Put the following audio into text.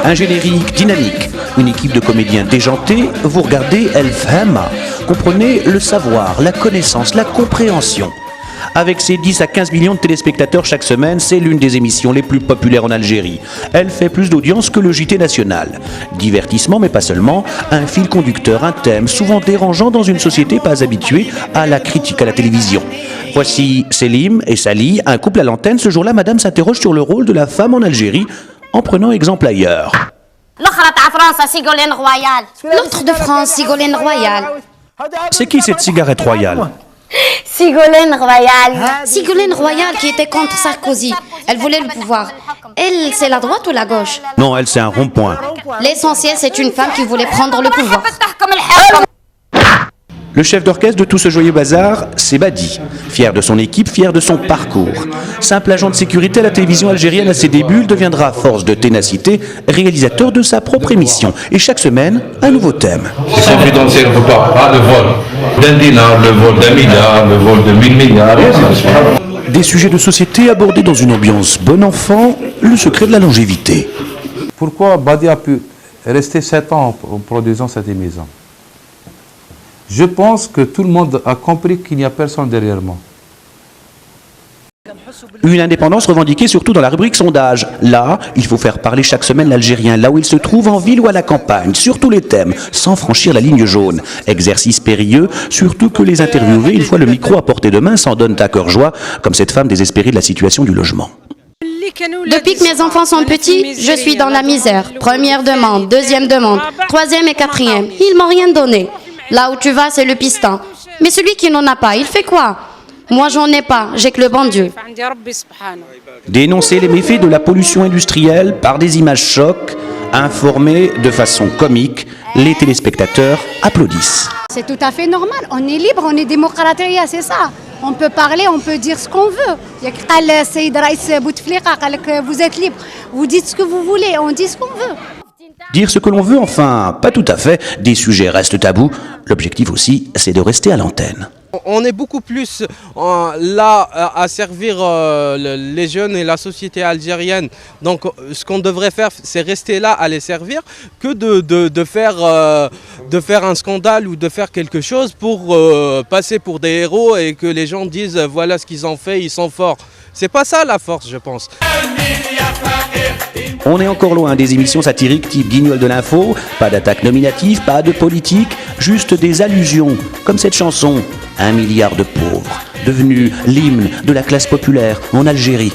Un générique dynamique, une équipe de comédiens déjantés, vous regardez El Fahma. Comprenez le savoir, la connaissance, la compréhension. Avec ses 10 à 15 millions de téléspectateurs chaque semaine, c'est l'une des émissions les plus populaires en Algérie. Elle fait plus d'audience que le JT national. Divertissement, mais pas seulement, un fil conducteur, un thème souvent dérangeant dans une société pas habituée à la critique à la télévision. Voici Selim et Sally, un couple à l'antenne. Ce jour-là, madame s'interroge sur le rôle de la femme en Algérie en prenant exemple ailleurs. L'autre de France, Ségolène Royal. C'est qui cette cigarette royale ? Ségolène Royal. Ségolène Royal qui était contre Sarkozy. Elle voulait le pouvoir. Elle, c'est la droite ou la gauche? Non, elle, c'est un rond-point. L'essentiel, c'est une femme qui voulait prendre le pouvoir. Le chef d'orchestre de tout ce joyeux bazar, c'est Badi. Fier de son équipe, fier de son parcours. Simple agent de sécurité à la télévision algérienne à ses débuts, il deviendra, à force de ténacité, réalisateur de sa propre émission. Et chaque semaine, un nouveau thème. C'est confidentiel, on ne peut pas. Le vol d'un dinar, le vol d'un milliard, le vol de 1000 milliards. Des sujets de société abordés dans une ambiance bon enfant, le secret de la longévité. Pourquoi Badi a pu rester 7 ans en produisant cette émission? Je pense que tout le monde a compris qu'il n'y a personne derrière moi. Une indépendance revendiquée surtout dans la rubrique sondage. Là, il faut faire parler chaque semaine l'Algérien, là où il se trouve, en ville ou à la campagne, sur tous les thèmes, sans franchir la ligne jaune. Exercice périlleux, surtout que les interviewés, une fois le micro à portée de main, s'en donnent à cœur joie, comme cette femme désespérée de la situation du logement. Depuis que mes enfants sont petits, je suis dans la misère. Première demande, deuxième demande, troisième et quatrième. Ils m'ont rien donné. Là où tu vas, c'est le piston. Mais celui qui n'en a pas, il fait quoi? Moi, j'en ai pas, j'ai que le bon Dieu. Dénoncer les méfaits de la pollution industrielle par des images chocs, informer de façon comique, les téléspectateurs applaudissent. C'est tout à fait normal, on est libre, on est démocratique, c'est ça. On peut parler, on peut dire ce qu'on veut. Vous êtes libre, vous dites ce que vous voulez, on dit ce qu'on veut. Dire ce que l'on veut, enfin, pas tout à fait. Des sujets restent tabous. L'objectif aussi, c'est de rester à l'antenne. On est beaucoup plus là à servir les jeunes et la société algérienne. Donc ce qu'on devrait faire, c'est rester là à les servir que de faire un scandale ou de faire quelque chose pour passer pour des héros et que les gens disent voilà ce qu'ils ont fait, ils sont forts. C'est pas ça la force, je pense. On est encore loin des émissions satiriques type Guignol de l'info, pas d'attaque nominative, pas de politique, juste des allusions, comme cette chanson, 1 milliard de pauvres, devenue l'hymne de la classe populaire en Algérie.